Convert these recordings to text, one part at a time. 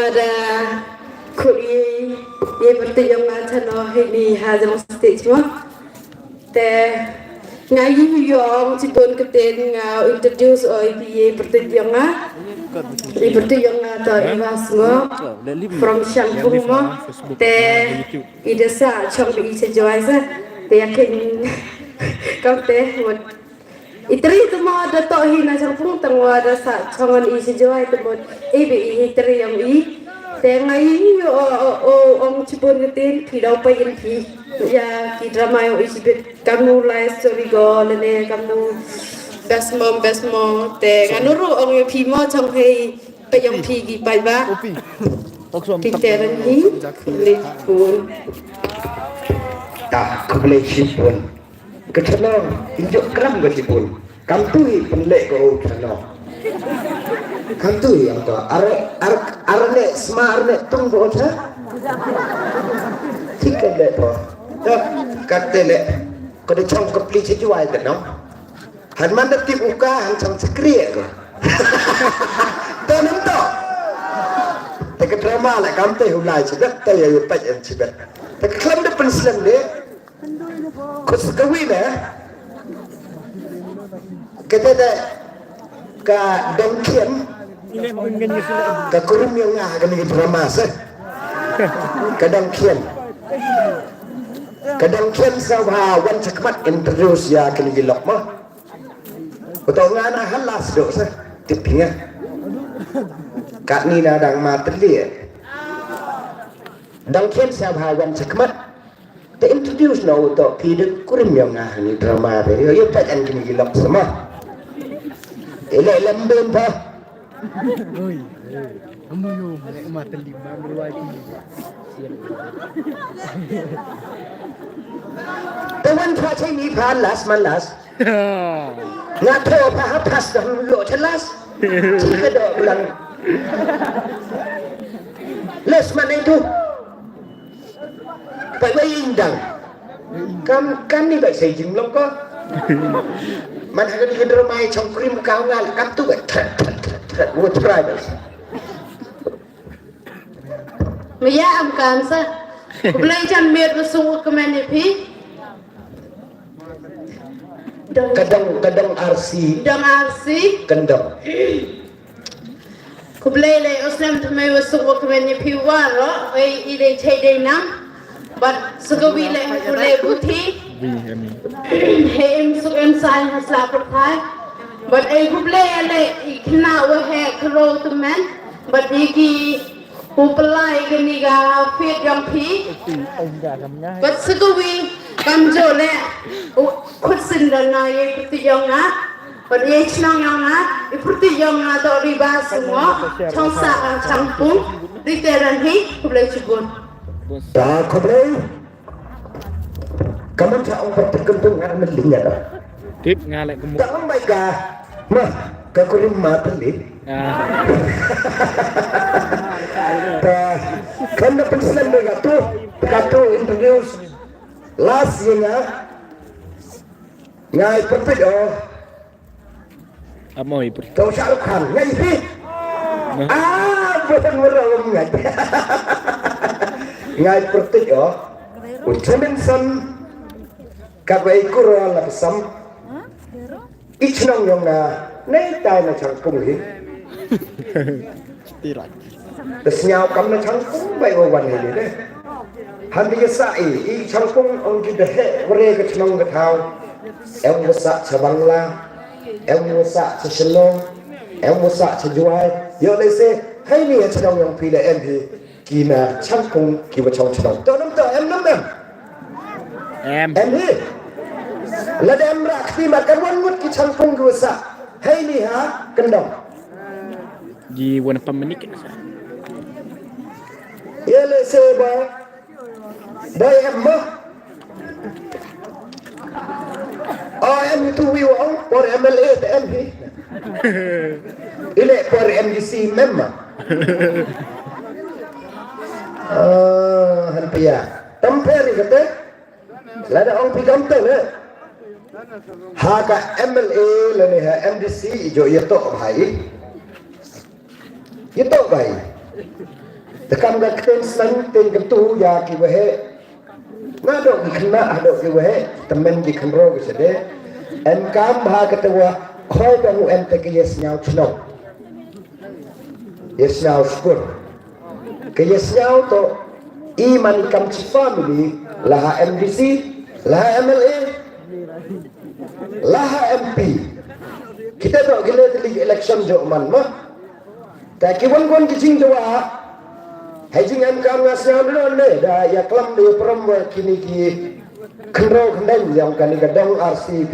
ada kuri ye berarti yang macam ni hasil stage mah teh ngayi yang cipon keten ngau introduce ye berarti yang atau ibas mah from shampoo mah teh idesa chong bi sejuai sa teh yakin kau teh itri tu mah ada tak hina shampoo tengah ada sa chongan isi sejuai tu mah ibi itri yang teh ngayi om cipon keten tidak apa yang ya kita drama yang isi kamu live story go lene kamu best mom teh kanuru om yang pimo chong heiไปยังพีกี่ไปบ้างกินแต่ละนี้เลยปูนตาคุเล่ชิปุนกระชนองอินจกรัมกระชิปุนคำตุยเป็นเละก็โอ้ชนองคำตุยyang tu arne smart ne tung bos ha tiket le tu tak kata le ko de chong komplit sejuai tak no han man de tip uka han chong sekriek ko Tanam to. Tapi drama lah kamu teh hulai sudah teh yang pajen sudah. Tapi kelam de pensel deh. Kau sekawin eh. Kita dah ke dongkian. Ke kurum yang ngah kan ini drama sah. Ke dongkian. Ke dongkian sawah Wann cakap introduce ya kan ini lok mah. Betul ngana halas dok sah. Tipnya kat ni nadang materi dangkian siapa Wann cakap te introduce na untuk piduk kurim yang ngah ni drama beri yo tak an kini gilap semua ele lembun pa oi amu yo mereka materi berwai te Wann cakap ni palas malas nggak tahu apa pas dah lo jelas jika dah ulang les mana itu baik indang kan ni baik saya jumlah ko mana ada di ramai congkrim kau ngal kan tu baik buat private Maya amkan sa belajar mer bersungut ke mana pi kadang RC kendang kublele oslam tu mai wasuk wakmen pi waro ai ide chede nam but sugawile kule buthi hem sukan sai hasla prathai but ai kublele ikna wa he kro tu man but iki upalai gani ga fit yang pi but sugawi kamjo le khut sin da na ye puti yang na but ye chnang yang na puti yang na do riba sungo chong sa champung diteran hi kublai chibun ta kublai kamu tak orang terkentung ngan melinya dah tip ngalek kemu tak ambai ka mah ka kurim mateli ta kan pensen dia tu introduce last year ngai perfect amoy per kau Shahrukh Khan ngai pi bukan merawat ngai perfect jaminson kabai kuro Lapasam Ichnong yang na nei tai na chang pung hi tirai desnyau kam na chang pung bai Wann hi de han dia sai I chang pung ong ki de he wre ka chnong ka thau em wasa chabangla em wasa chlong em wasa chjuai yo le se hai ni chnong yang pi le em hi ki na chang pung ki wa chong chnong to nam em hi la dem ra khi mà cái Wann mut ki chang pung ki sa hai ni ha kendong di Wann pamanik ye le se ba em mah em itu wiwang por MLA em hi ile por MDC memang han pia tampel ni kata lada ong pi gamtel ha ka MLA le ni ha MDC jo ye to bhai Tekam gak tensan ketu ya kiwahe. Nado kena ado kiwahe temen di kenro kesede. Kam bah ketua koi bangu ke yes nyau chno. Yes nyau skur. Ke yes nyau to iman kam ci family laha MDC, laha MLA, laha MP. Kita tak gila teli election jo man mah. Tak kiwan kicing doa. Hajing kam ngasnya dulu le dah ya kelam dia perempuan kini ki kenro kendeng yang kani LUM R.C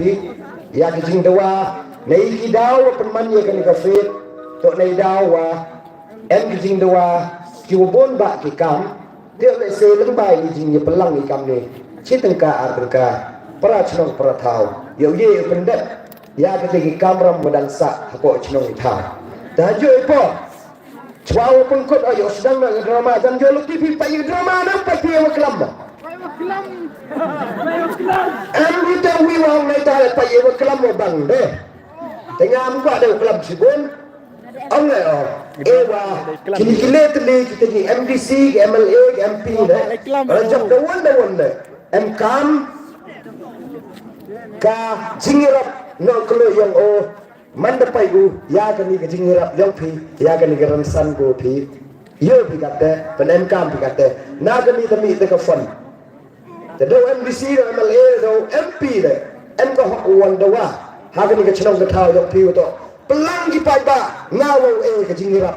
ya kicing doa nei ki daw penman ya kani ka fit to nei dawa kicing doa ki ubon ba ki kam dia le se leng bai kicing ya pelang ki kam ni citengka artengka para chnong para thau yo ye pendet ya kiti kam ram badan sa ko chnong thau dah jo po Cuau pengkut ayo sedang nak drama dan jual TV pagi drama nampak dia waklam. Kita wiwang naik dah pagi waklam bang deh. Tengah muka ada waklam sibun. Anggai ewa kini teli kita ni MDC, MLA, MP deh. Rajak dawan deh. MKam ka jingirap nak keluar yang Mandapai gu ya kani ke jingirap yang pi ya kani ke ransan gu pi yo pi kate pen kam pi kate na kani tami te ka fon te do MDC do MLA do MP de en ko wan do wa ha kani ke chnong ke thau yang pi to pelang ki pai ba ngawo ke jingirap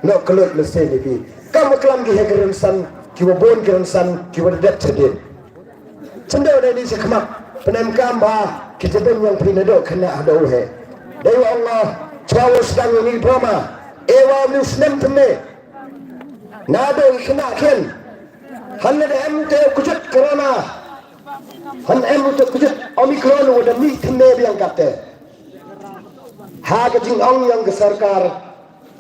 no kelut le se ni pi kam klam ki he ke ransan ki wo bon ke ransan ki wo det tedin chendo de ni se khamak pen kam ba ki te ben yang pi ne do khana do he Dewa Allah, cawa sedang ini drama. Ewa Muslim teme. Nado ikna ken. Han ada MT kujut corona. Han MT kujut Omicron wada mi teme biang kate. Haga jing ong yang ke sarkar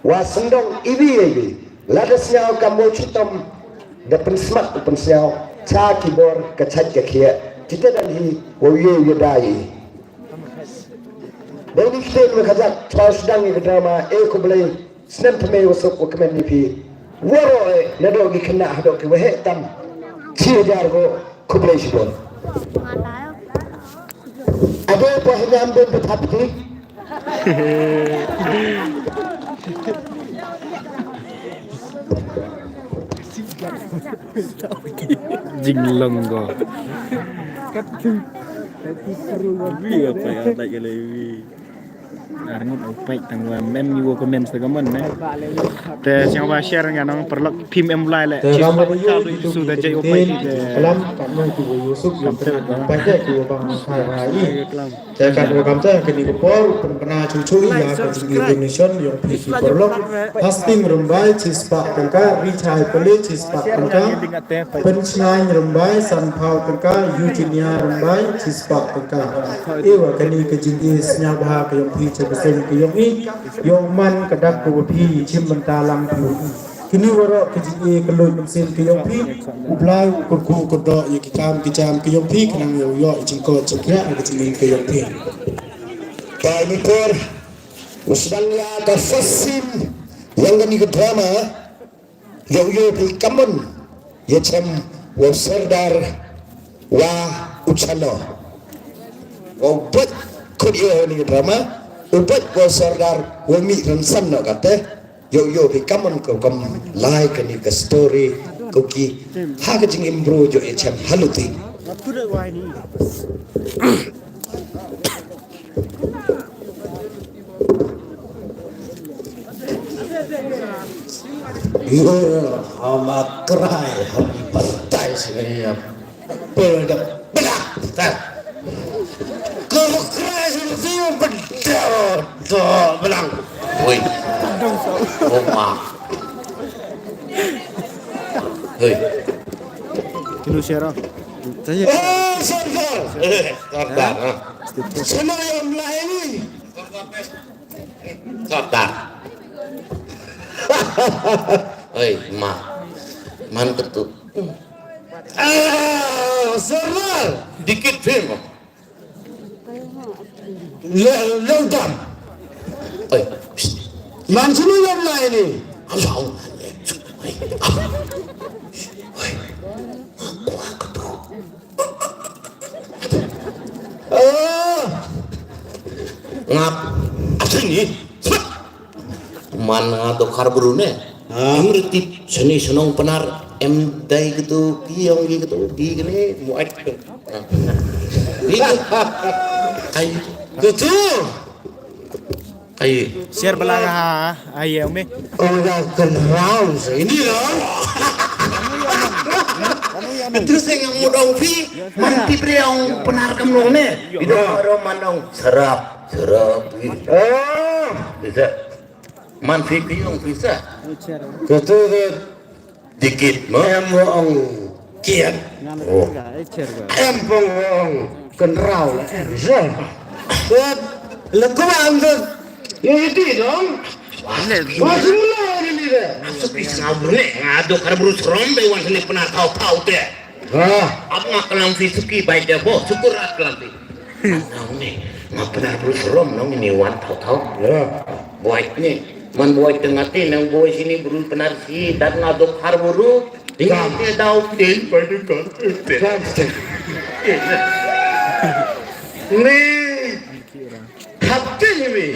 wasendong ibi. Ladasnya kamu citom depan smak depan siau. Ca kibor kecaj kekia. Kita dan hi waye yadai. Dari kita mengajak cawa sedang ini drama ko boleh senam teme wasuk wakmen ni pi waro nado gi kena hado ki wahe tam cijar go ko boleh sibon ada apa hanya ambil betapti Jinglong go. Vì phải tại cái này Arngut upai tangwa mem yugo ko mem sagaman ne te siang ba share nga nang perlak pim em lai le te ram ba yu su da jai upai ti de kalam kam no ku yusuf kam te ba ja ku bang sai hai te kan ko kam te ke ni ko por pernah cucu ya ke Indonesia yang pisi perlok fasting rumbai cispa tengka richai pele cispa tengka penchnai rumbai san phau tengka Eugenia rumbai cispa tengka ewa ke ni ke jingi snya ba ke yang pisi sen ke yong i yong man kadak ko pi chim mentalang pu kini waro ke ji ke lo sen ke yong pi ublai ko ko do ye ki kam ke yong pi kanang yo yo jing ko chikya ke ji ke yong pi kai mikor usbangya ka fasim yang gani ke drama yo yo pi kamun ye cham wa sardar wa uchano o bet ko yo ni drama ubat ko sardar wami ransan no kate yo pi kaman ko kam like ni ka story ko ki ha ka jing imbro jo e cham haluti yo ama krai ham patai saya peldak belak kalau krai saya betul belang woi oma hei kilo share saya sardar semua yang lain ni sardar hei ma man betul sardar dikit film Lengkap. Man sini yang lain ni. ngap asini man ngato karburu ne imritip seni senong penar em dai gitu kiong gitu di gini muat ay gitu ay Share balaga ayaw me. orang kenal ini loh terus yang mudong fi manti priong penar kamlong ne itu aro manong serap oh bisa man fi priong bisa gitu dikit mah em ong kiat oh em ong kenal bisa lagu ambil ya itu dong masih mulai ini deh sepi ngabune ngado karburu serombe wan sini pernah tahu deh apa nggak kelam fisuki baik deh bo syukur kelam fi nih nggak pernah karburu serom nong ini wan tahu buat nih man buat tengah nang buat sini buru penar si dan ngado karburu tinggal dia tahu deh pada kan nih hati ini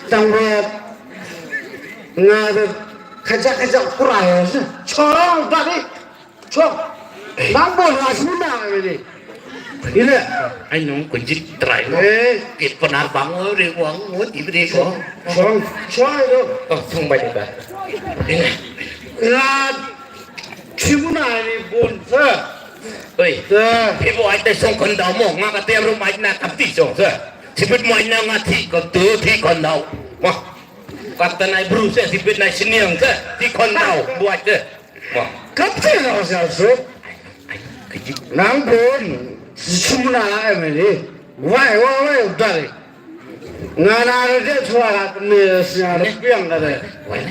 tanggal ngada kerja kurang sih, corong tadi, nambah rasuna ini nong kunjit terai kit penar bangun deh uang mau diberi corong itu sumbai juga ini cimuna ini pun oi ibu ada songkon dah mau ngak tiap rumah ini nak kapti song sipit mo ina ngati ko tu ti kon daw wah kata nai berusaha sipit nai seniang ke ti kon daw buat ke wah kapte no salso nang bon sumna emeli wai udah ngana de suara ni siar piang kata wai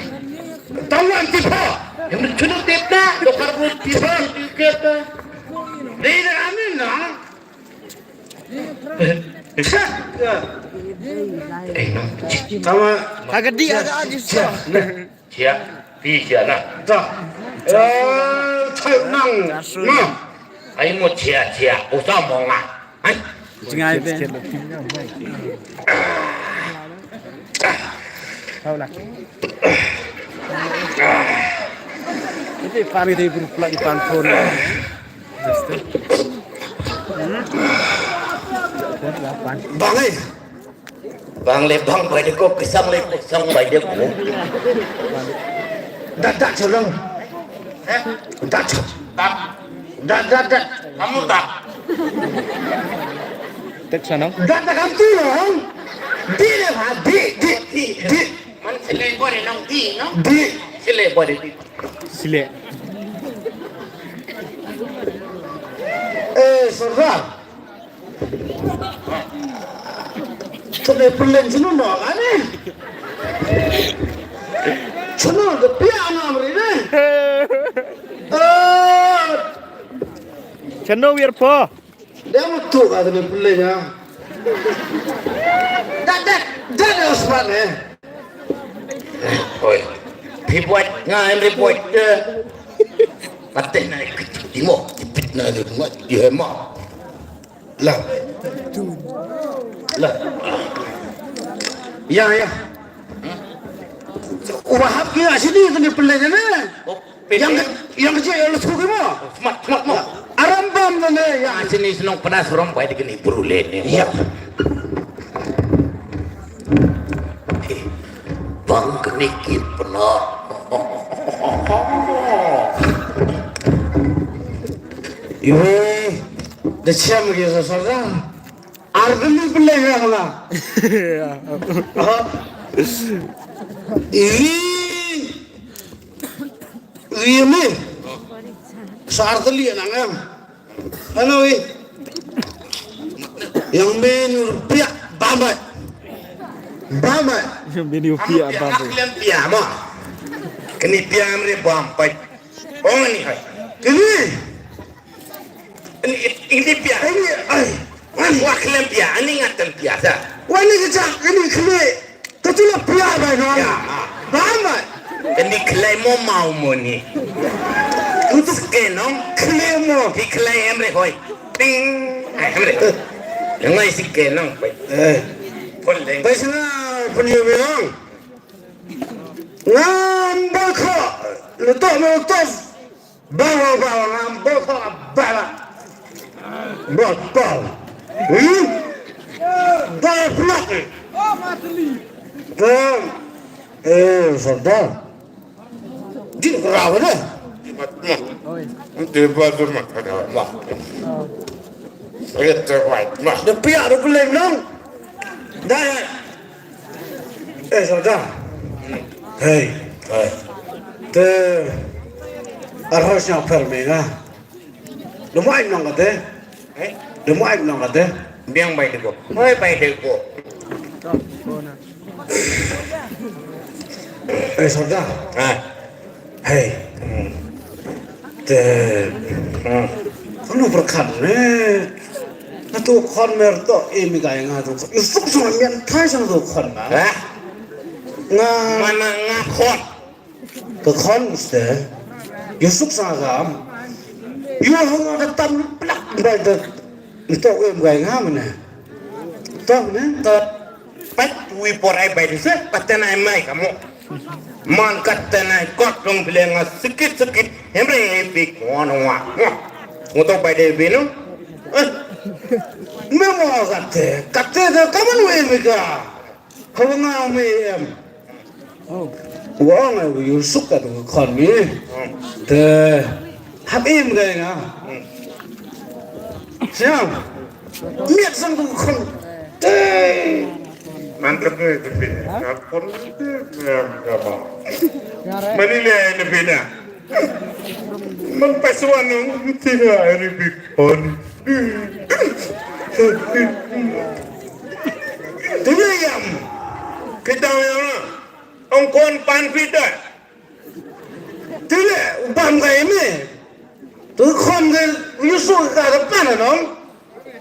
tawan ti po yang cunuk tepna dokar bu ti po tiket dei amin na sama Agak dia ada aja sih. siap bisa nak tak cai nang ai mo chia usah mong ah Jangan ada. Tahu lah. Itu pari dia berpulak di panfon. bang lebang bai ko pisang le pisang bai dia ko dak curang dak kamu tak Tek sana. dak kamu tu dong di le ha di man sile bore nang di no di sile bore di Sile. Saudara Tole pelan sino no ane. Sino de piano amri ne. Chano wir po. Dia mau tu ada ni pelan ya. Dah Osman eh. Oi. Dibuat ngai buat paten naik timo, tipit na rumah dia mak. Lah. Ya. Wahab ke sini tu ni pelan ni. Yang kecil yang suka mo. Mak. Arambam ni ya sini senang pedas rom pai digini berule ni. Ya. Bang kenikit penak. Dah siap gitu saudara. Arden pelan ya malah. Ini Sarteli nangam. Ano yang menu pia bamba. Menu pia bamba. Aklam pia ma. Kini pia amre bamba. Oh ni hai. Ini pia ini ai. Wah aklam pia ini ngatam pia sa. Wah ni kecak ini kini. Ketulah pia ba no. Ya. Mama, ini kelai mau ni. Itu sekenong kelai mau, kelai emre koi, ting, emre. Yang lain sekenong, boleh. Pasal punya memang, ngambek kok, letak, bawa ngambek kok, bawa, pelak. Saudara, di kerana dah. Di bawah mata dah. Itu baik. Dah piak dah boleh belum? Dah. Saudara. Hei. Te harusnya permega. Lumayan nang kata. Lumayan nang kata. Biang baik tu. Baik tu. Saudara. Hei. Kau berkat ni. Itu kon merto ini kaya ngadu. Yusuf sama mian thai sama tu kon ma. Mana ngakon. Tu kon mesti. Yusuf sama kam. Yuh ada tam plak baik tu. Itu em kaya ngam ni. Tahu ni? Pat wiporai baik tu. Patena emai kamu. Man katana kotong bilang sikit hemre epik wana untuk pada binu memo kate tu kamu nuemika kamu ngam wang aku Yusuf kat kon ni te habim kaya siap miat sang kon te mantap ni tapi apa Manila ni bina. Mempasuan tidak hari bikon. Tujuh jam kita yang ongkon pan pita. Tujuh upam kaya ni. Tu kon ke Yusuf kata pan nong.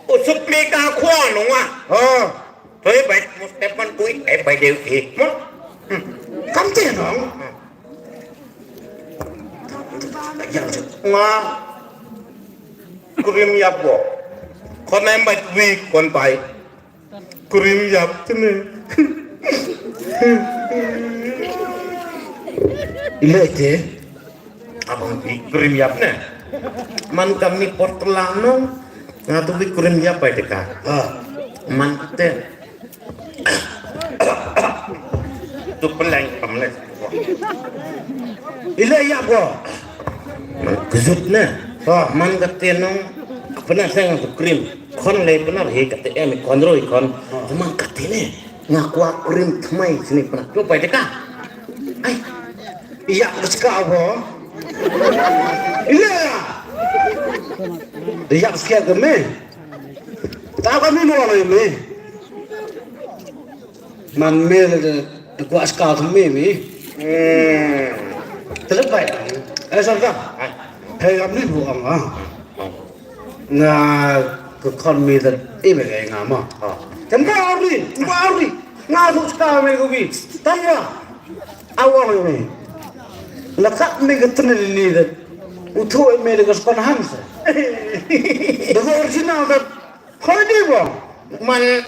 Usuk mereka kuan nong ah. Thôi baik Mustafa kui baik dewi. Kamu tu nong. Yang ngah kurim yap bo. Kon baik week kon baik. Kurim yap tu ni. Ilete. Abang kurim yap ni. Man kami portlanong ngatu week kurim yap baik dekat. Man te. Tu pelang pamlet. Ila ya bo. Man kuzutna. Man katenong pernah saya ngatu krim. Kon le benar he kate em konroi kon. Man katene ngaku krim thamai sini pernah. Tu pai deka. Ai. Iya beska bo. Ila. Dia beska keme. Tahu kami mau ni. Man mele de kuas ka keme ni. Terbaik. Saudara. Hei kami buang Nah, kon mi de ibe kaya ngama. Tempat ari. Ngadu sekali kopi. Tanya. Awal ni. Lekat ni ketemu ni de. Utuh me de kon hamsa. De original de. Kau ni bang. Man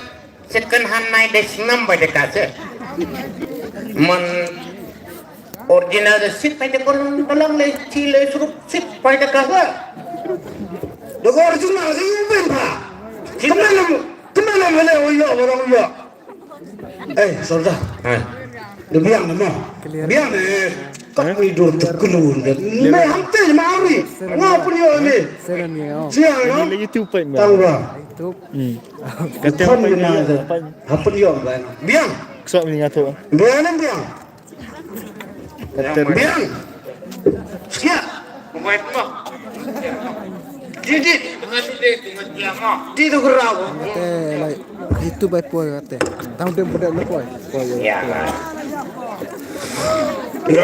second hand naik des number dekat je. Man original de sit pada kolong le cile suruh sit pada kaga. De original ni bukan pa. Kemana mana orang ya. Saudara. De biang nama. Biang de. Kau hidup terkelun. Me hamte mauri. Ngapa dia ni? Siapa no? Ini YouTube pun. Tahu tak? Kata apa ni ada? Apa dia orang? Biang. Sok ni ngatu. Biang. Kata Biang. Siap. Buat apa? Jadi. Di tu kerap. Itu baik pun kata. Tahu dia budak lepas. Ya.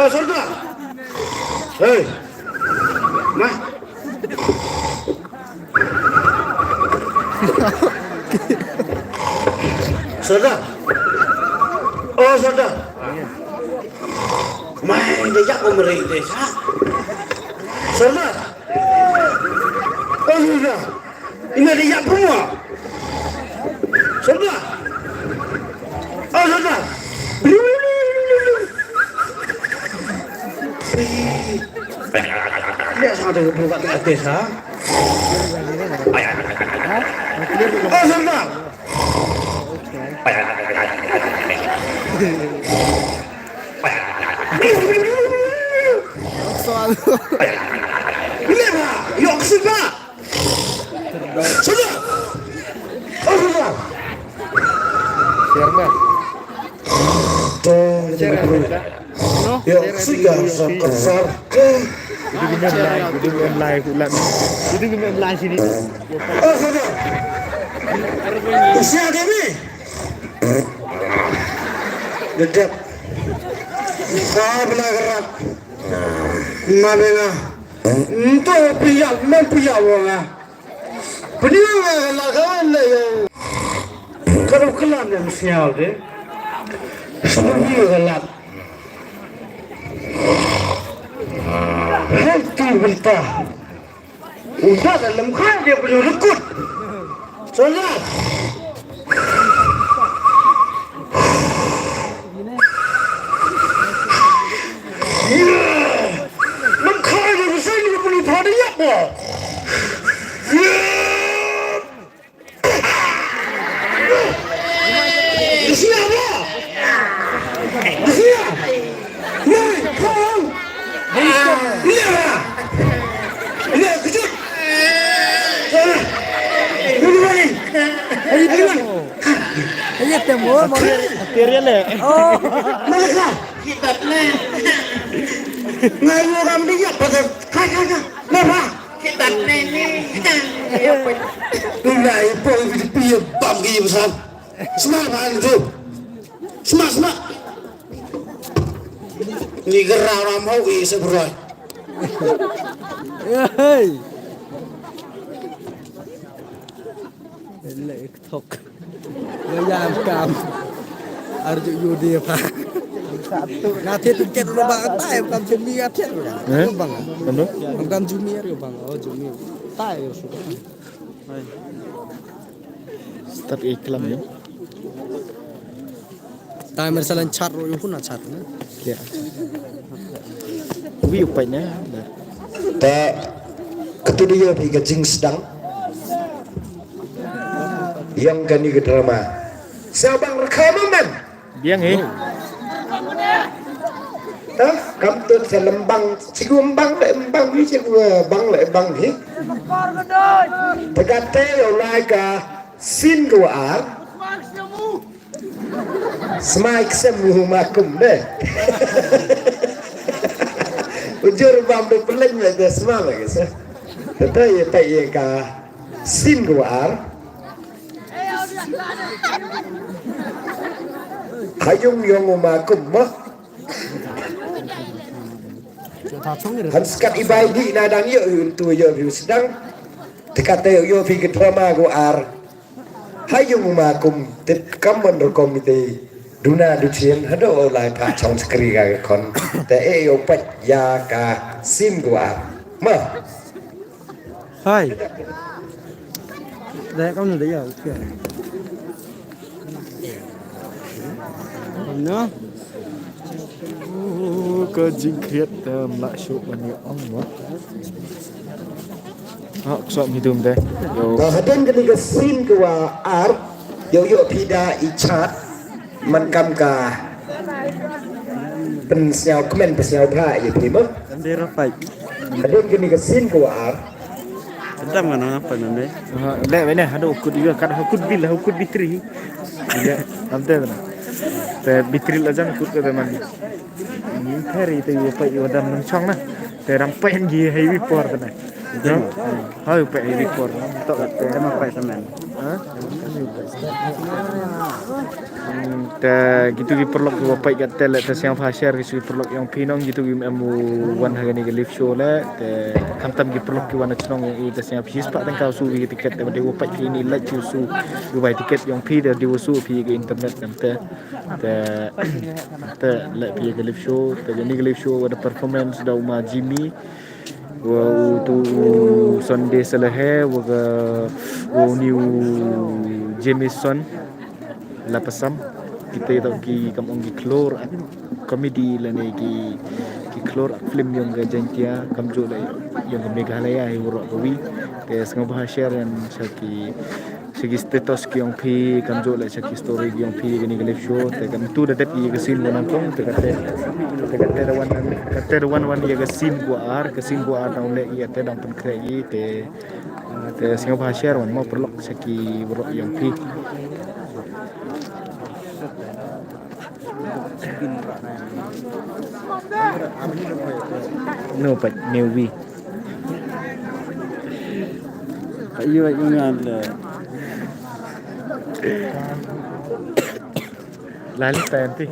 Saudara. Hei. Nah. Sudah. Oh sudah. Main dia umri desa. Sudah. Oh sudah. Ini dia semua. Sudah. Oh sudah. Dia ada buat desa. Oh sudah. Soal Leva, yok sudah. Sudah. Oh sudah. Share dah. Yok sudah sekesar. Itu guna live ulang. Itu guna live sini. Oh sudah. Usia kami. Dedap. Kau benar gerak. Mana? Entah pihak, pihak orang. Penyuang lah kawan lah yang. Kalau kelam yang sial deh. Semuanya gelap. Hantu bentah. Udah dalam kau dia punya rekut. Soalnya. Ayo temu mau Kirian le. oh Mereka kita nih. Ngayu orang dia pada kakak. Mereka kita nih. Enggak itu piye bam gini besar. Semangat itu. Semangat. Ni gerak orang mau isi beroy. hey lek tok Ngayam kam Arju Yudi Pak satu nanti tiket lu banget tay bukan junior ya bang Benar? bukan junior ya bang oh junior tay sudah Start iklan ya. timer salan chat ro pun na chat na Ya. Ubi upainya. Tak ketujuh tiga jing sedang. Yang gani ke drama. Sabang rekaman. Biang eh. Hah? Kamu tu selembang, cikgu embang ni cikgu bang ni. Tegate oleh ka sungoh. Smaik semu makum deh. Ujur bam tu pelan lagi semua lagi sah. Tetapi ya ka sungoh. Hayung yang makum mah. Han sekat ibai di nadang yo untuk yo sedang dekat yo pergi drama go ar. Hayung makum kamon do komite duna ducien hado lai pa chong skri ga kon te yo pat ya ka sungoh ma. hai đấy con này đấy à ok nhá Ke jingkriat mak syuk banyak Allah. Hak sok hidup deh. Yo. Hadan ketiga sungoh yo pida ichat man kam ka pensiau kemen pensiau pa ya primo. Ande rapai Hadan ketiga sungoh Entah mana apa nanti Lek mana ada ukut juga kan ukut bil lah ukut bitri. Ya, nanti tu. Te bitri lah jangan ukut ke teman. Ini hari itu apa yo dam nang chong nah. Te rampai yang gi heavy por tu nah. Hai upek record tok kate Sama Pak Semen. ta gitu gi perlok go pai kate le ta siang phashar gi perlok yang pinong gitu gi amu wan hagani gi live show le te kamtam gi perlok gi wan chnong i ta siang phis pa tang kau su gi tiket te de pai ki ni la chu su gi bai tiket yang phi de di su phi gi internet kam te le phi gi live show te ni gi live show ada performance da uma Jimmy wa tu Sunday salahe wa new jaminson Lapasam kita itu ki kamong ki klor comedy lane ki klor film yang gajantia kamjo la yang Meghalaya hi woro wi te sengoh bahasa yang segi status ki yang phi kamjo la segi story ki yang phi gini live show te kam tu dapat ye ke scene bonan tong te kate wan ye ke scene gua ar daun le ye te dang pen krei te sengoh bahasa wan mau perlok segi woro yang phi no but new Ayo ingat le. lali tanti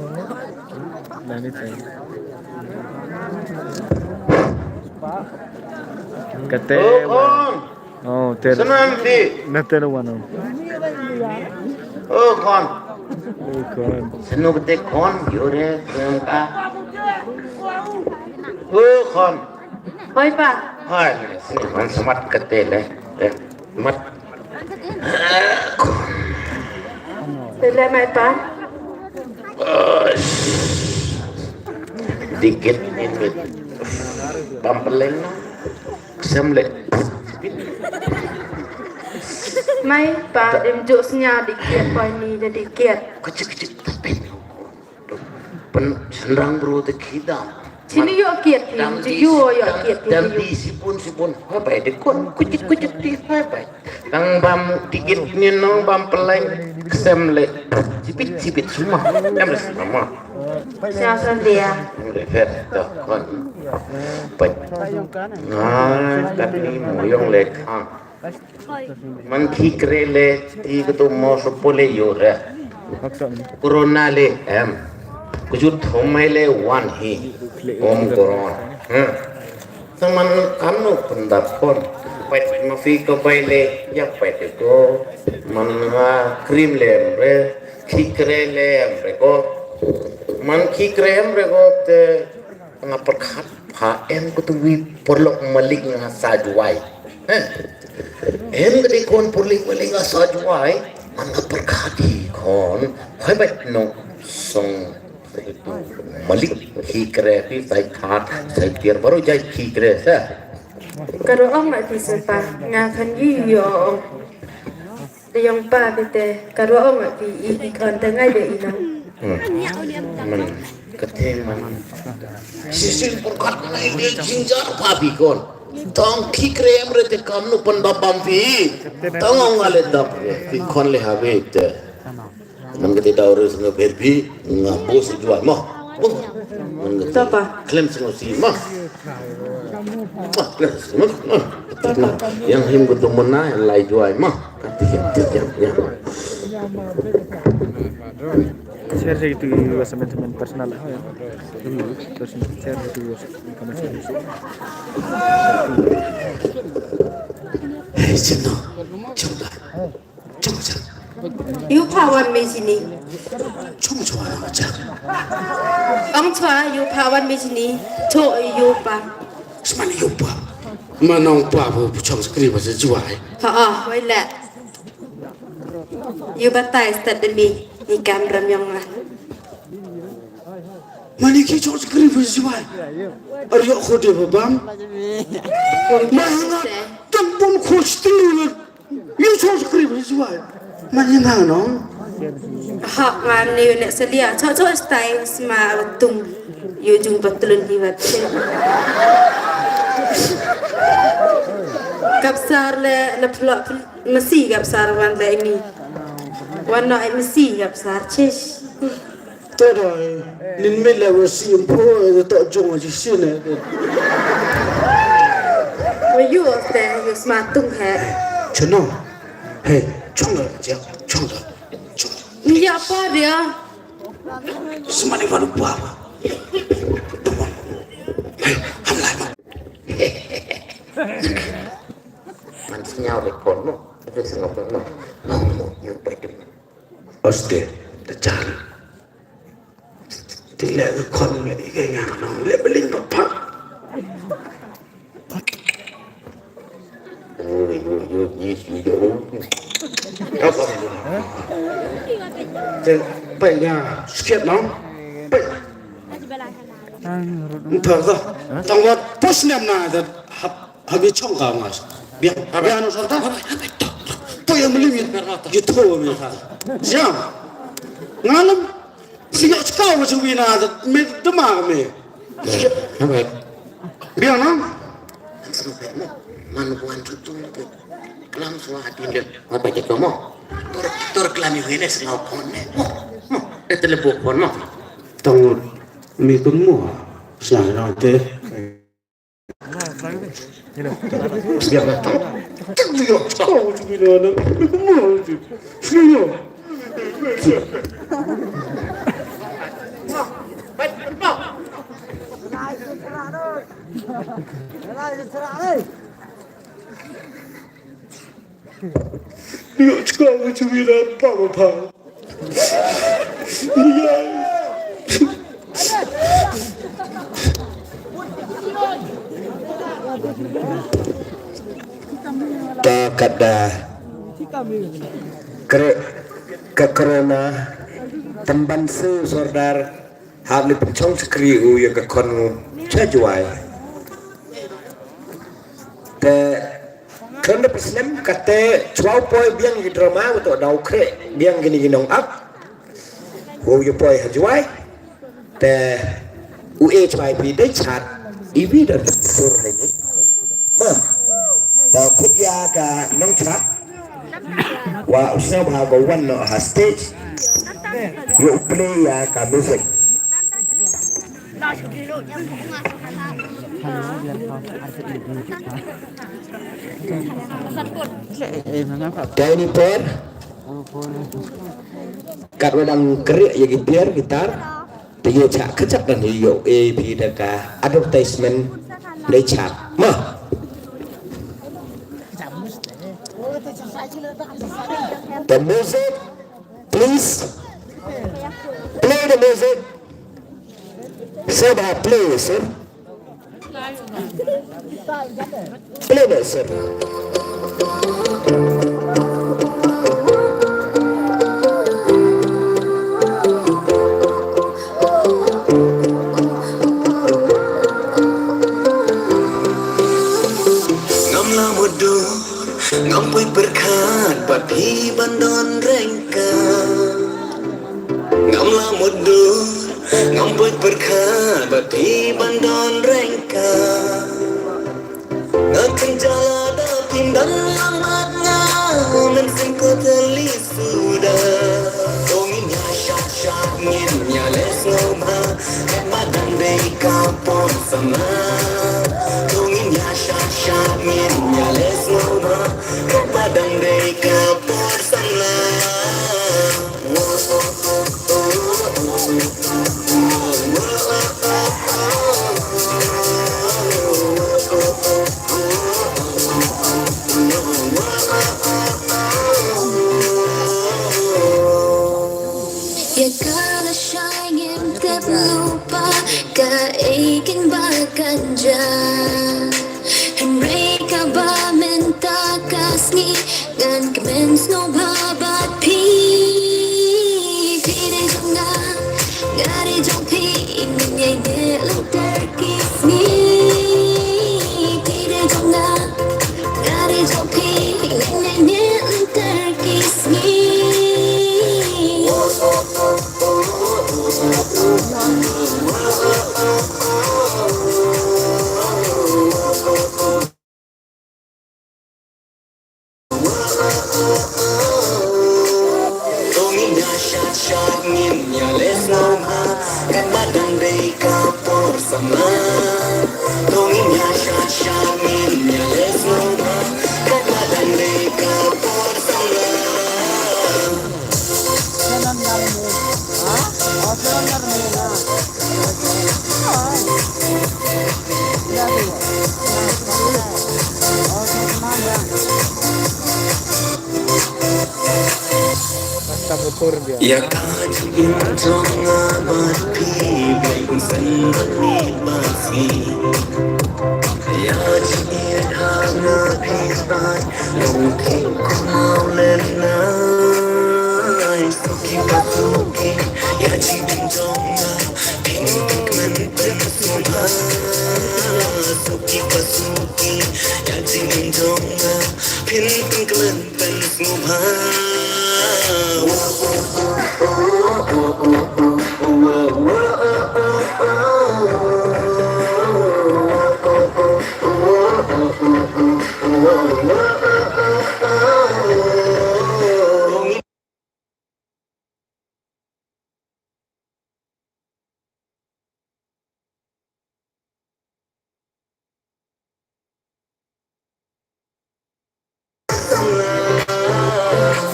kate oh ter Senanti. nater wano Kon. kon Senu kete kon yore ka. Kon. Hoi pa. Hai, sini man semat kete le. Mat. Tele mai pa. Dikit ini pampeleng SAMLA. Mai pa dem jokesnya dikit pa ini jadi dikit. Kecil tapi pen senang bro te kita. Sini yuk kiat ni, yuk kiat Dan di sipun apa ya dekon kucit di apa. Kang bam dikit ni nong bam peleng SAMLA. Sipit semua. Emres mama. Siapa dia? Leher dah kon. Baik. Nah, tapi moyong lekang. Man kikrele ti ketu mo sopole yore. Corona le kujut thomai le Wann hi om corona. Teman kamu pendapon. Pai mafi ko baile ya pai ko man krim le bre kikrele bre ko man kikrem bre ko te ngaperkhat pha em ko tu wi porlok malik nga sajwai. Em gede kon pulik nga sajwai man ngaperkhati kon khoi bai no song itu malik kikre fi sai khat sai tiar baru jai kikre sa Kalau orang tak bisa pa, ngakan iyo. Yang pa bete, kalau orang tak ikan tengah dia inang. man kate man sisil porkat nai de jinjar pa bi kon tong kikre emre te kamnu pandabam fi tong ngale dap fi kon le habet man kate daure sunga berbi ngabo sejua mah man kate Apa? klem sunga si mah yang him kutu mena lai juai mah kate ya share itu teman-teman personal lah ya personal share itu kamu hei sino coba You pawan me sini. 좀 좋아요 자 Ang chua you pawan me sini. Cho you pa. semuanya lupa mana lupa bu cong skrip aja jual Ha wai la. You batai start demi ni kamera yang lah. mana ki cong skrip aja jual Arya khode babam mana tampun khoj tilu you cong skrip aja jual mana nano Ha ngan ni nak sedia. Cho style sma tung. You jung patulun hiwat. Kapsar le pelak mesti kapsar wan la ini. Wan nak mesti kapsar cish. Tadai nin mela wasi empo tak jong aja sini you teh you smatung he. Chano. Hey, chonga ja, chonga. Ini apa dia? Semani baru buah. Hey, hamlai ma. Man senyau rekod mo. Itu sengok mo. Mau you pergi. Oste, terjadi. Tidak rekod lagi kayak ngang lebeling bapak. Apa? Bây giờ siết nó. Thở ra. Trong vật push nem na that hagi chong ka ngas. Biar ano sa ta? To yang melimit you throw me ta. Jam. Ngalam. Siya chkaw sa wina that me dama me. Biar no? Manubuan tutung ke. Kelam suah hati dia. Apa je kamu? Tor kelam ini sengau pon ne. Itu lebih pon mo. Tong mi kun mo. Sang rante. Biar datang. Dia kau juga ada. Mo. Sio. Dia cakap macam ni apa? Dia. Tak ada. Kerana temban saudara habis pencong sekriu yang kekon cajuai. Kerana Islam kata cuau poi biang di drama untuk dau krek biang gini ginong up. Wo yo poi hajuai. Te UHYP dai chat ivi dan sur ini. Mah. Ta khutya ka nong chat. Wa usah bahago Wann no ha stage. Yo play ya ka music. Dari ni per, kat wadang kerik ya gitar, dia cak kecak dan dia AP dekat advertisement dia cak, mah. The music, please, play the music. Sir, play, sir. Play that, sir. Ngamla mudu, ngampui berkat, babi bandon rengka. Ngamla mudu, ngampui berkat, babi bandon rengka. Akan jala pindan lambatnya mensingko teli sudah Donginya syak-syak nginnya lesnoma Kebadan dei kapon sama Donginya syak-syak nginnya lesnoma Kebadan dei kapon sama lupa kaikin baganja Mereka ba minta kasni Ngan kemens no babat pi Pide jong na Ngari jong pi Ingin yay lang terkis ni Pide jong na Ngari jong pi Ingin yay lang terkis ni Sama Donginya syat-syat minnya Sama pur dia. Ya kaji intong amat pi Black sendiri masih Ya jian hana pisbat Mungkin ku mau lenai Suki pasuki Ya jian intong Pink menten subhan Suki pasuki Ya jian intong Pink menten subhan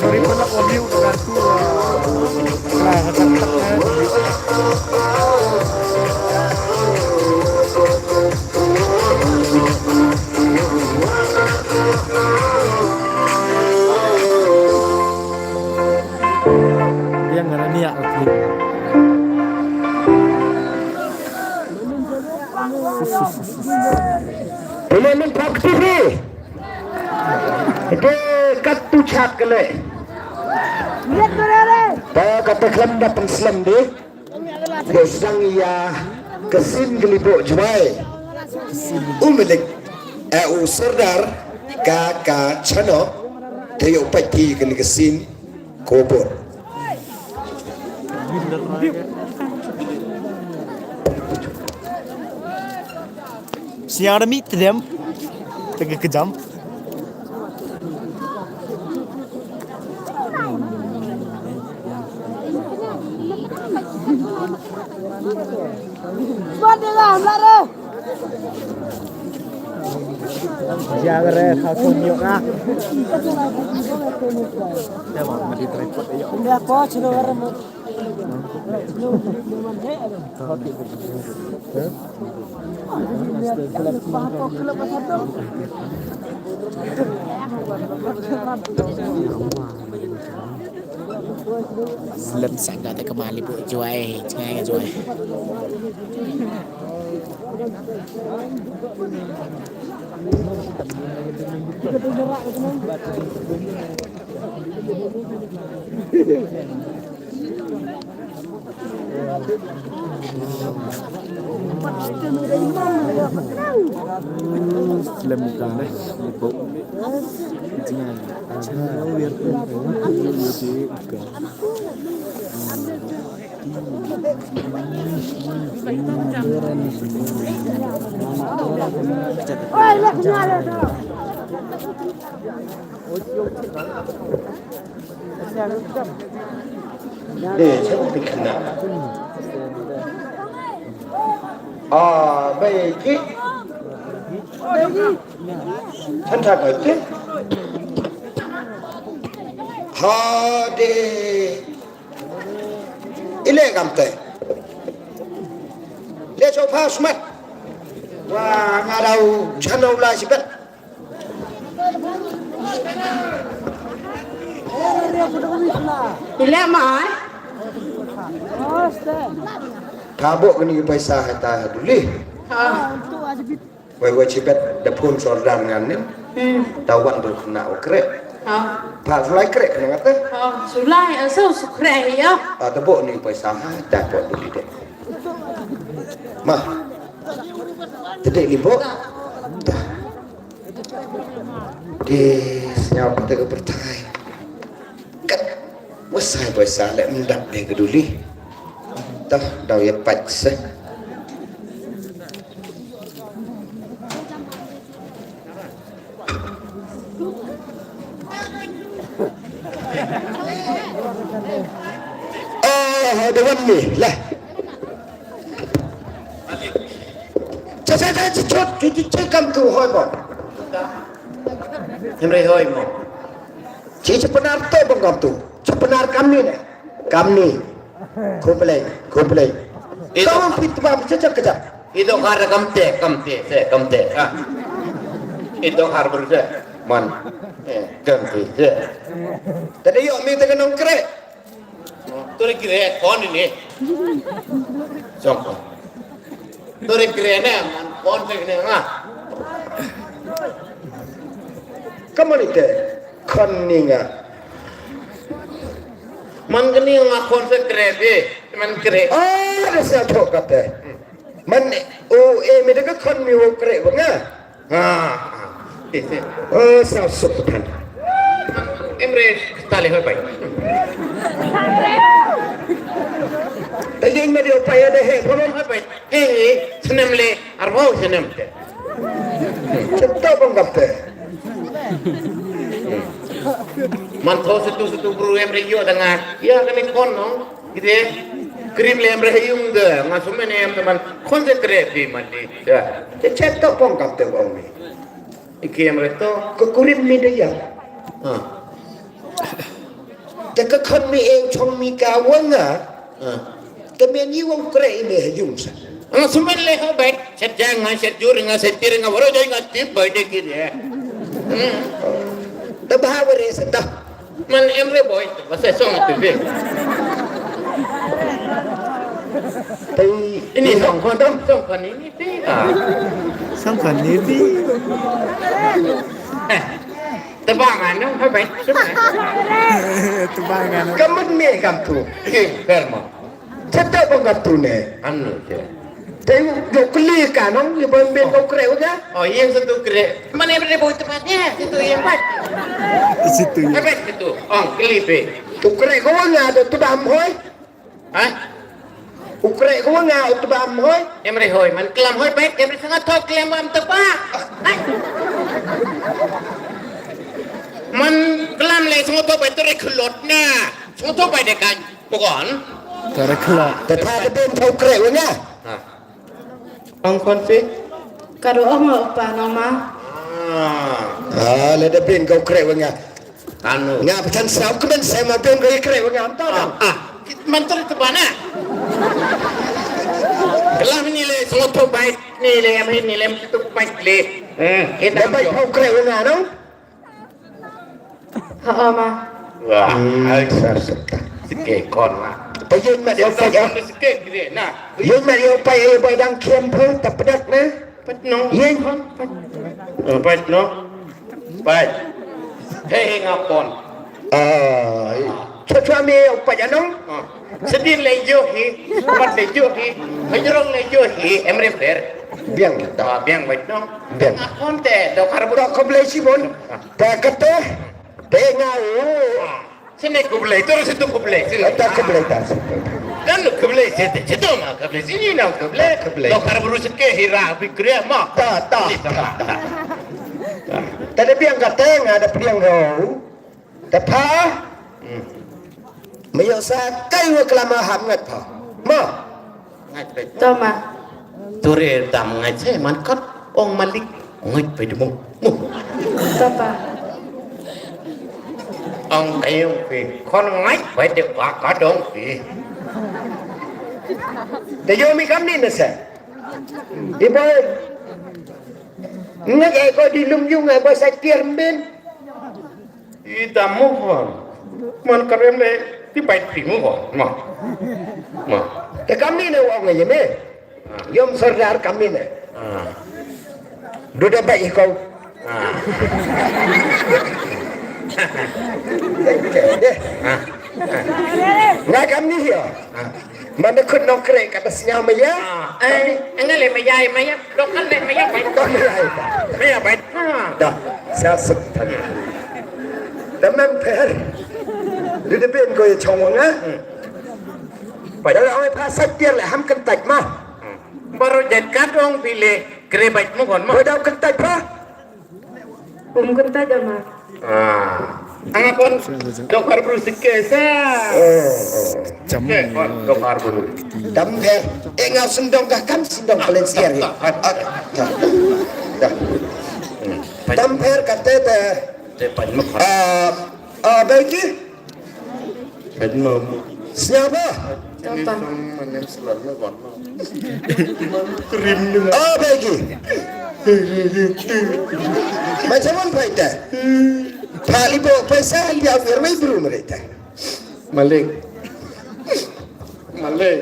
Sorry pala ko view dengan tu. Lah kata-kata. Dia ngara niat lagi. Pilihan praktis ni. Itu katu chat kele. Pada kata kelam datang Islam di. Kesang ia kesin gelibuk juai. Umilik serdar kakak chano tayo pati kini kesin kubur. Siang ada meet them. Tengah kejam. Jangan reh, kau tunjuk ah. Dia mau mati tripod ayo. Dia kau cina orang. LUM sangat tak kembali buat jual, jangan jual. LUM bukan deh, libuk. Jangan, jangan biar Saya tak kena. Baik.ฉันทำอะไรHadi ile gamte le cho pa smat wa ngadau channel la sibet Ile mai. kabuk ni paisa hata duli wai sibet da pun sordan ngan ni tawan tu kena okrek pa sulai krek kena kata Sulai asal sukre ya. tabuk ni paisa hata pot duli dek mah tedek libuk di senyap kita ke pertai kat wasai paisa lek mendak dia ke duli tah dah ya paksa ada Wann ni lah saya cuci kam tu hoi mo Yang hoi mo cuci penar tu bang kam tu cuci penar kam ni kumplay kau fit bab cecak kejap Itu karena kamte Itu harus berusaha man ganti je tadi yo mi tekan nongkrek ตัวเกรดคนนี่สองตัวเกรดเนี่ยมันคนเป็นยังไงก็มันเตะคนนี่ไงมันก็นี่มาคนเป็นเกรดดิมันเกรดada saya tahu kata manไม่ได้ก็คนมีวงเกรดวะง่ะsaya sukan Emre tali hoy paiแต่ยิงไม่ได้ไปได้เหตุเพราะนั้น hoy pai senam le arbau senam te ฉันต้องบังคับเตะ man tho situ buru Emre yo dengan ya kan kon no gitu krim le Emre yung de ngasumen em teman konsentrate di mandi ya ฉันต้องบังคับเตะองค์นี้ iki Emre to ก็กุริมมีได้ยังแต่ก็คนมีเองชงมีกาวังอ่ะแต่เมียนี้วงเกรย์ไม่ให้ยุ่งสัก ngasumen le hoy pai set jang set jur setir ngawaro jai ngatip bai de gitu ya แต่บ้าวเรสันดา man Emre boy bahasa song tu be แต่ ini song kon ini sih Sampan ni di. tebangan dong hoy pai semua Tebangan. ก็มันมีกำถูก fermo ฉันต้องบังคับตัวเนี่ย anu je แต่ยกลีกันน้องอยู่บนเบนวงเกรย์นะ oh yang satu kere mana Emre boy tempatnya situ yang bat Situ. apa itu oh klipe ตุกเกรย์ก็ว่างาเดือดตุบามห้อย ah ตุกเกรย์ก็ว่างาตุบามห้อย Emre hoy man kelam hoy pai Emre sangat thok kelam am tepak man kelam le semua to pai tu reklot na semua to pai dekan bukan Terkelak. แต่ถ้าจะเป็นตุกเกรย์วะเนี่ย ang konflik Kado ang pa nama. แล้วจะเป็นตุกเกรย์วะเนี่ย anu งาประชันสาวก็เป็นเสมาเป็นตุกเกรย์วะเนี่ยต้อนรับ mantul itu mana kelam ni le semua to pai ni le am ni le tu pai le แล้วไปตุกเกรย์วะเนี่ยน้อง Haama. wah sikit kon lah ไปยืนมาเดี๋ยวไป kon sikit gede nah ยืนมาเดี๋ยวไปดังเคียมเพิ่งแต่ประดักนะ pat no ยืน pat no pat hei ngapon ช่วยมีออกไปยังน้อง sedih lejo hi pat lejo hi hajrong lejo hi Emre fer เบี้ยง biang baik no Biang. ngapon te do karbu ดอกคอมเลชิบนแต่กระเตะเตะงาโอ้ sini kublai terus itu kublai sini แต่คอมเลตัส kan kublai situ mah kublai sini nak kublai do karbu ruske hira pikir mah ตาแต่ได้เบี้ยงกระเตะงาได้เบี้ยงเราแต่พาไม่ยอมซาใกล้ว่ากลามาหำงัดพอมา Toma. Ture dam ngai che man kat ong malik ngai pe de mong Topa. ong ai ong pe kon ngai pe de ka dong pe แต่โยมีคำนี้นะเสอีบอยงั้นไอ้ก็ดีลุมยุ่งไอ้บอยใส่เกียร์เบน i dam mo hon man karem le ti pai pi mo hon ma แต่คำนี้เนี่ยว่าไงยังไงยมสระคำนี้เนี่ยดูได้ไปอีกเขางานคำนี้เหรอมันจะขึ้นนกเกรกกับสัญญาไม่ยะ enggak le mayai mayai dok kan le mayai pai ก็ไม่ได้ mayai pai ดอกเสียสุดทันแต่แม่เพลดูได้เป็นก็จะชงวะนะไปแล้วเอาไอ้พาสักเตียนแหละห้ามกันตัดมา baru jad kadong pilih kerebat mo kon เพื่อเอากันตัดพา Umkunta jama. ang kon dok karbu sikke sa dok karbu ดำแพเอ็งเอาสินดองกับกันสินดองเปลี่ยนเสียร์ดำแพกับเต้แต่ Cepat mo kon เบกี้ cepat mo เสียบ่ Topa. manem selalu konเบกี้ไม่ใช่วันไปแต่พาลิโบไปซะเลี้ยวเวียร์ไม่บรูมาเลยแต่ Malik มาเลย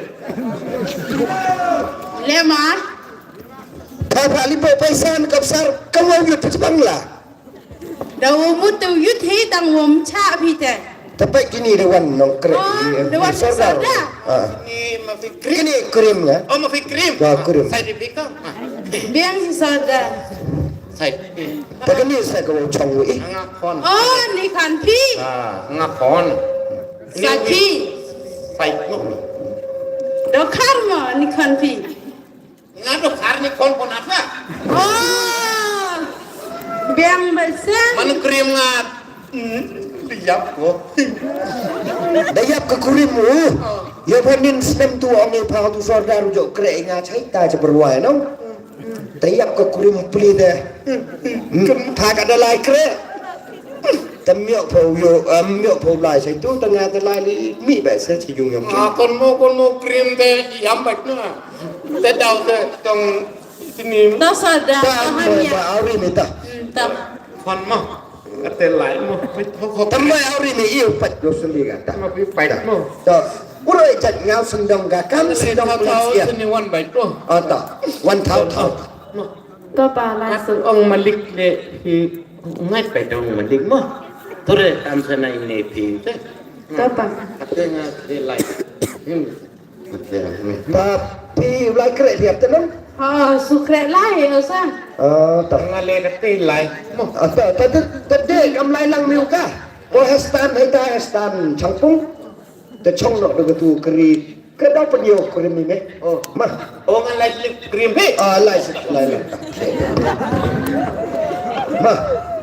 Lema. ถ้าพาลิโบไปซานกับซาร์ก็ว่าอยู่ที่บังล่ะ Dah umur tu yuthi tang wom cha pite. Tapi kini dewan nongkrek. Dewan sarda. Ini masih krim. Kini krim ya? Oh masih krim. Wah krim. Saya dipikir. Biang si sarda. Saya. Tapi ni saya kau cong wei. Ngakon. Oh, ni kan pi. Ngakon. Saki. Saya nuk. Dah karma ni kan pi. Ngadu kar ni kon apa? Oh. Biang besar. Mana krim ngat? Liap kok. Dayap ke kurimu. Ya panin senem tu orang ni pahal tu saudara rujuk kerek ingat cerita je berwai no. Dayap ke kurim peli deh. Thak ada lai kerek. Temiok pau lai saya tu tengah terlai ni mi biasa cium yang. Kon mau krim deh yam baik nu. Saya tahu deh tong sini. Dah sarda. Tak hari ni tak. Tak. Kon mah. Kata lain mah. Tambah hari ni iu pat yo sendiri kata. Mah baik mah. Tak. Urai jat ngau sendong gakam sendong Malaysia. Malaysia. Sini wan baik tu. Oh tak. Wan thau. Bapa langsung. Ông Malik le thì ngay phải đâu Malik mà. Thôi rồi làm thế này này thì thế. Bapa. Katanya dia lain. Tapi ulai kerek dia tenang. Oh, sukret lai osa. Tak. Ngale kata lain. Tadi kamlai lang miu ka. Oh hestan hai ta hestan changpung. Te chong nok de tu keri. Ke dah penyo krim ni meh. Oh, mah. Oh ngale krim he. Lai. Mah.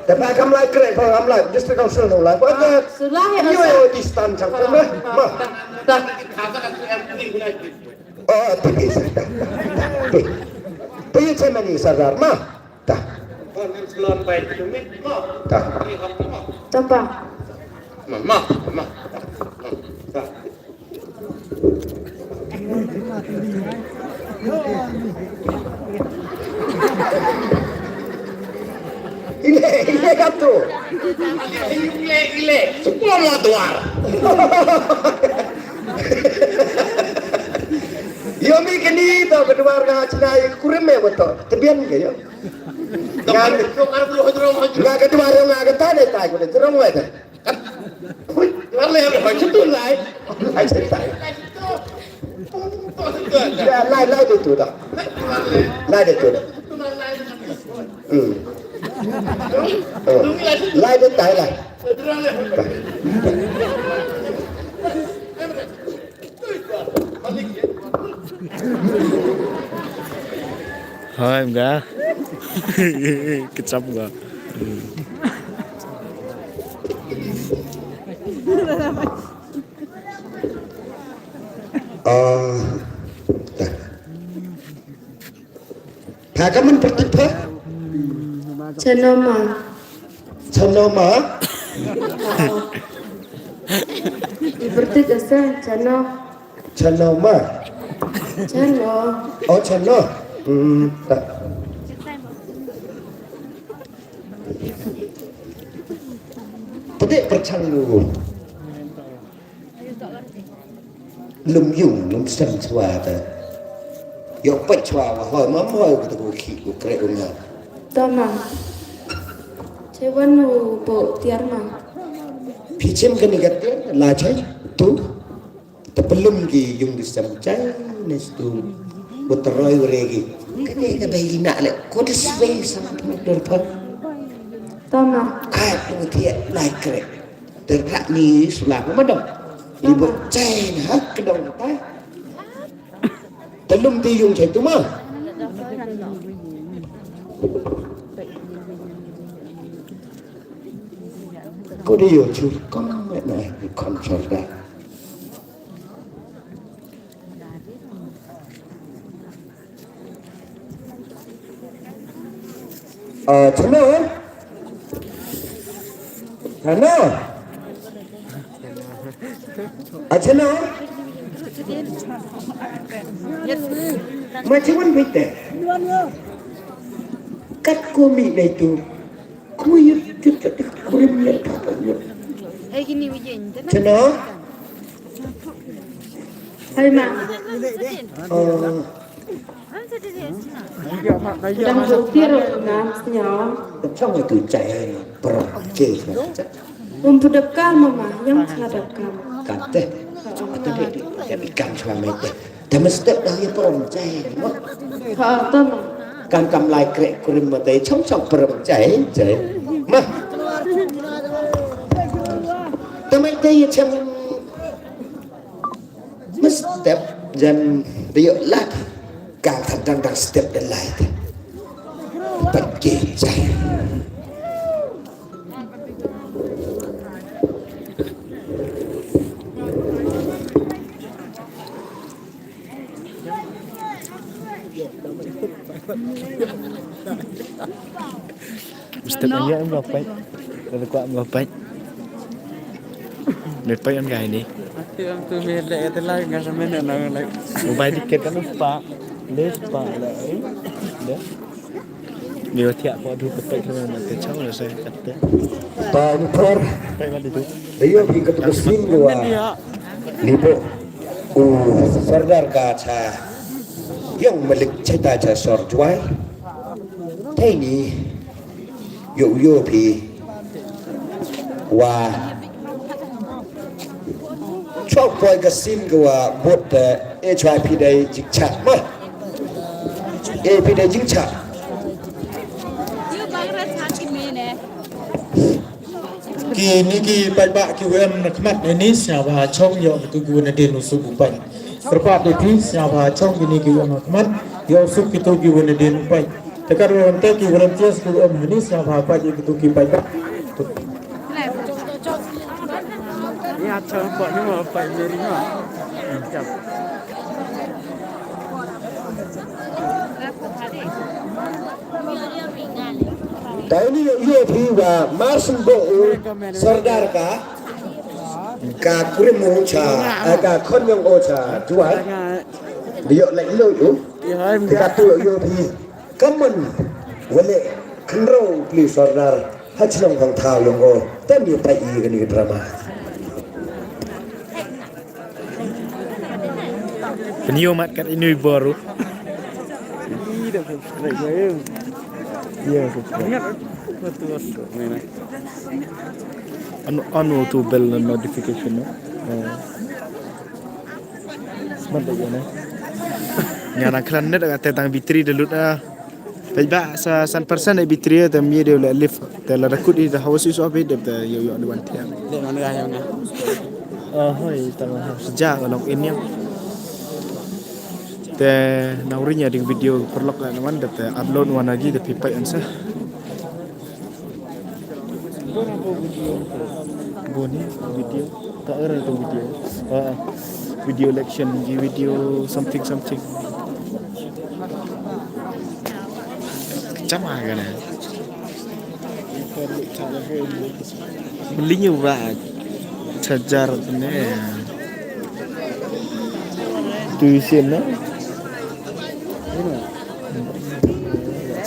Tapi kamlai kerek pa kamlai just kau sel no lai. Pa ke. Salahe Yo osa. distan changpung meh. Mah. Tak. Kata kata yang penting lagi. Oh, pergi. Pergi macam ni sadar mah. Tak. Kon selon baik tu meh. Tak. Bapa. Mama. Tak. Ile katu. Ile. Semua mau tuar. Yo mi kini to kedua orang cenai kurim me betul. Tebian ke yo. Ngan ngan kedua orang ngan kata deh tai ko terong we dah. Wala ya ba chutu lai. Ai cerita. Ya lai itu dah. Lai itu dah. Lai itu tai lai. Hai enggak. Kecap enggak. Pagaman pertipa. Cenoma. Seperti desa ceno. Cenoma. Ceno. Oh ceno. Tak. Tadi percanggu. Lum yung lum sem chwa ta. Yo pet chwa wa hoi mam hoi ko tu ki ko kre umya. Tama. Cewan bo tiarma. Pichem kan ikat la chai tu. Tepelum ki yung disam chai nes tu. Botroy uregi. Kene ka bayi nak le ko diswe sama dor pa. Tama. Kai tu dia lai kre. Terrak ni sulak madam. Ibu cai hak kedong pa. Telum ti yung chai tu ma. Cô đi ở chú con mẹ này con cho ra. Chano. Chano. Mà chứ vẫn phải tệ. Cắt cô mì này tù. Cô yêu chút cho tức cô em nhận thật là nhiều. Chano. Hai mak. Đang vô tiết rồi ngắm nhỏ. Trong người cứ chạy bờ kề chắc Budak mama yang sadakam. kate atau dia ikan suami teh tapi setiap dah peremcai Ha ton. การกำไรเกะกริมมาเตะช่องเปรมใจมาทำไมเตะช่างมาสเต็ปยันเยอะละการทำดังสเต็ปเดินไหลปัดเกะใจMesti aja ngapain? Kalau kau ngapain? Ngapain kan gaya ni? Yang tu milik itu lah nggak sampai nak lagi. Mobile tiket kan lupa, lupa lah. Dah. Dia tiap kau dulu kepai tu nak kacau lah saya kata. Pangkor, Kepai mana tu? dia pergi ke Muslim dua. Lipo, Sardar Gacha, yang milik cerita jasor jual. Ini, yo pi, wah, chok boy kesim gua buat HIP day jingcak mah, AP day jingcak. Kini ki baik kiwem nakmat ini siapa chong yo tu kiwem nadin usuk upai. Serpat itu siapa chong kini kiwem nakmat yo usuk itu kiwem nadin upai. Tekar wanita kiwem tias kiwem ini siapa apa je itu kipai tak. Ya chong buat ni mau apa ni mah. Tapi yo pi wah marsun bo Sardar ka kurim ocha, ka kon yang ocha jual. Dia lagi lo yo. Dekat tu yo pi kaman wale kenro please Sardar hacilong kang tau yang o. Tapi pai kan ni drama. Peniomat kat ini baru. Tidak subscribe saya. Ya, subscribe. Ingat betul ni. Anu tu bell notification no. Smart aja na. Nyara klan net kat tang bitri delut ah. Baik sa 100% ai bitri ta mi dia la lift ta la rakut di house is of it ta yo ada wan tiang. Dek mana yang ni? Hoi tang sejak log in yang. Te naurinya ding video perlok la man dat upload wan lagi te pipai ansa. Boni video tak ada tu video. Video election, video something. Macam mana kan? Belinya berat. Cajar ni. Tuition na.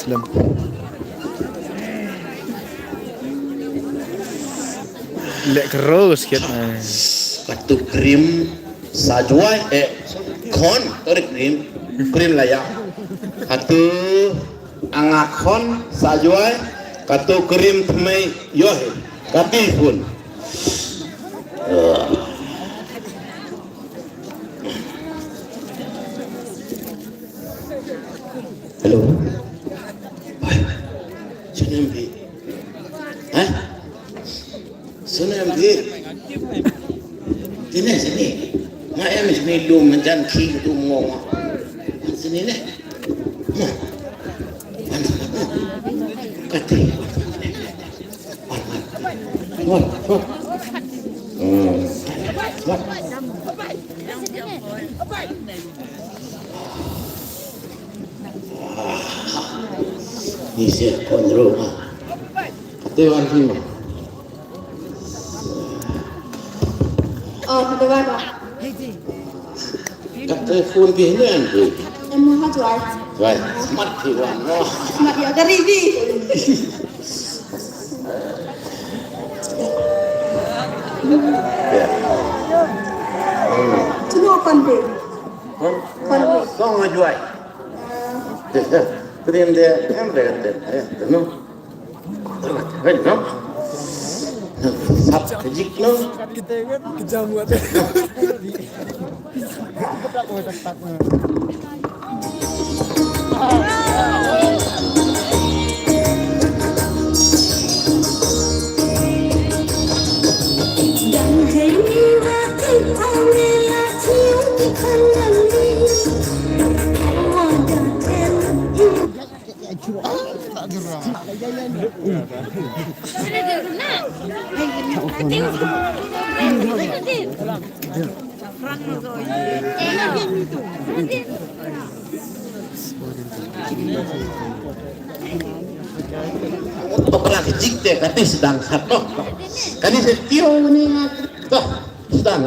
Selam. Lek keros sikit. Katu krim sajuai kon tori krim layak. Katu angakon sajuai katu krim thmei yo kati pun. Hello. Sunambi. Sunambi. Sini. Mak em sini lum menjan ki tu ngong. Sini ni. Kati. Wan. Ni siap kontrol mah. Kati wan ni. Oh, betul apa? Kat telefon pihnan tu. Em mau jual. Right, smart thì hoàn nó. Smart ya dari ni. Cuma apa con đi con juai kemudian dia ember no no sap kejik no Kita kan kejam buat. Pokoknya kejik deh katanya sedang satu kan ini setio nih toh sedang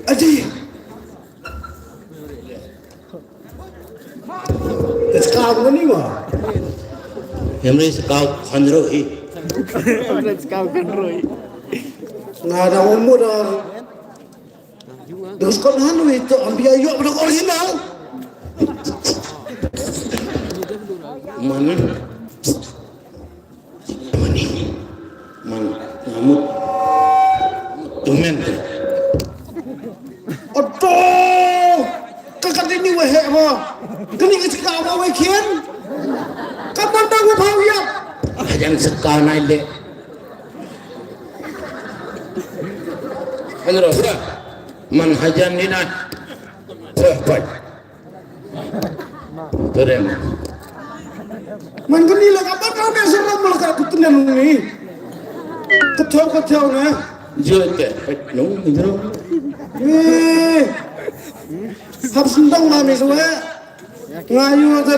Aji. Sekarang ni mah. Hemri sekau khandroi Nggak ada umur dah. Terus kau nanu itu ambil ayuk pada original. mana man ngamut tumen Aduh, kakak ini weh apa? Kini kita apa weh kian? Kapan tahu bau ya? jangan sekal naik dek Andro, man hajan dina baik terem Man kini lah kapan kau nak serang melekat kutunan ni? Kau na. Jote, no, no. Habis ndang mami semua. Ngayu tu.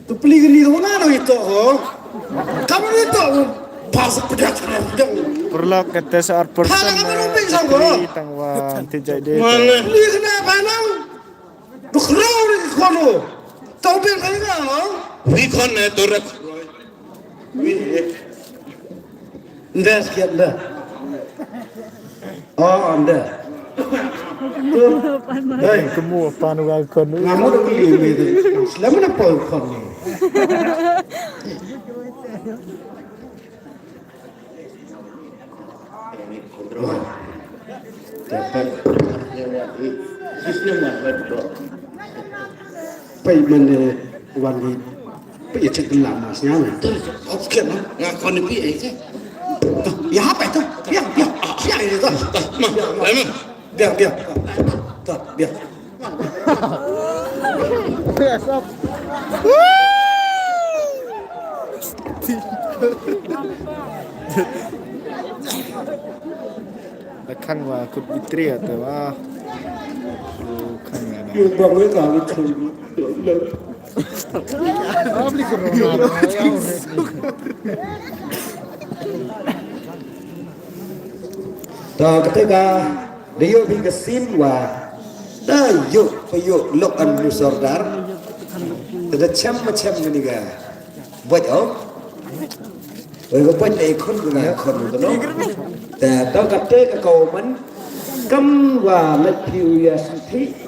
Tu beli gini tu mana itu ho? Kamu itu pas pedas pedas. Perlu kata seorang person tangwa tidak dia. Mana? Beli kenapa nang? Tu kerau ni kono. Tahu ber kali ngah? Wikon turut. Nda sekian dah. Oh anda. Hei, kamu apa nual kon? Ngamu tu beli itu. Selama nak pol kono. Dapat yang sistem betul. Pai mana Wann ni? Pai cek lama senyap. Okey, ngakon ni pi je. Ya apa itu? Ya itu. Biar. Tak, biar. Kan wa kut bitri atau wah. Kan ada. Yung bang ni kami tu. Beli corona. Tak ketika dia pergi sin wa dah yuk lok an musordar ada macam ni ga buatก็เป็นไอ้คนคนตัวน้องแต่ต้องกับเต้กับเขามันกำว่าเล็ดผิวอยาสิทธิ